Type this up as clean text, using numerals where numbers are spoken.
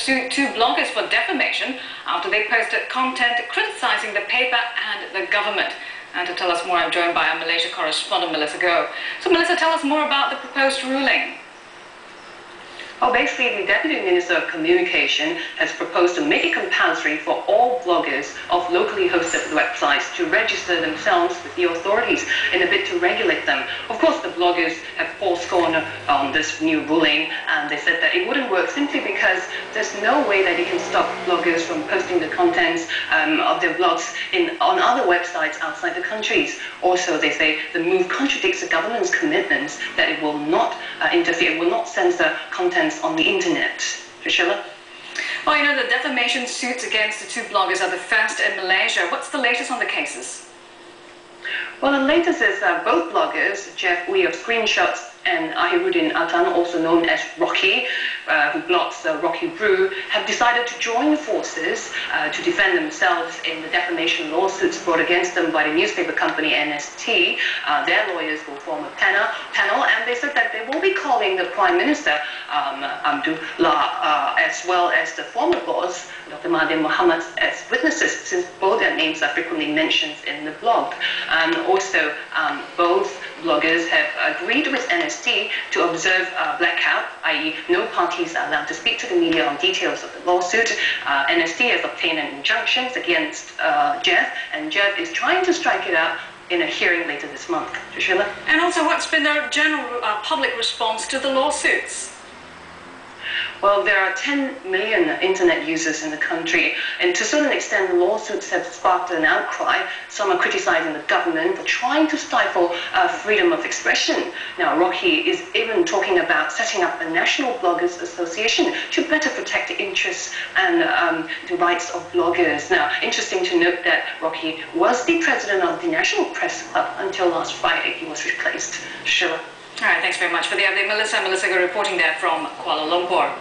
sued two bloggers for defamation after they posted content criticizing the paper and the government. And to tell us more, I'm joined by our Malaysia correspondent, Melissa Goh. So, Melissa, tell us more about the proposed ruling. Well, basically, the Deputy Minister of Communication has proposed to make it compulsory for all bloggers of locally hosted websites to register themselves with the authorities in a bid to regulate them. Of course, the bloggers have foresworn on this new ruling, and they said that it wouldn't work simply because there's no way that they can stop bloggers from posting the contents of their blogs on other websites outside the countries. Also, they say the move contradicts the government's commitments that it will not interfere, it will not censor contents on the internet. Priscilla? Well, you know, the defamation suits against the two bloggers are the first in Malaysia. What's the latest on the cases? Well, the latest is both bloggers, Jeff Wee of Screenshots and Ahiruddin Atan, also known as Rocky, who blogs Rocky Brew, have decided to join forces to defend themselves in the defamation lawsuits brought against them by the newspaper company NST. Their lawyers will form a panel, and they said that they will be calling the Prime Minister, Abdullah, as well as the former boss, Dr. Mahathir Mohamad, as witnesses, since both their names are frequently mentioned in the blog. And also, both bloggers have agreed with NST to observe blackout, i.e. no parties are allowed to speak to the media on details of the lawsuit. NST has obtained an injunction against Jeff, and Jeff is trying to strike it out in a hearing later this month. Priscilla? And also, what's been the general public response to the lawsuits? Well, there are 10 million internet users in the country, and to a certain extent, the lawsuits have sparked an outcry. Some are criticizing the government for trying to stifle freedom of expression. Now, Rocky is even talking about setting up a National Bloggers Association to better protect the interests and the rights of bloggers. Now, interesting to note that Rocky was the president of the National Press Club until last Friday. He was replaced. Sure. All right, thanks very much for the update, Melissa. Melissa Goh reporting there from Kuala Lumpur.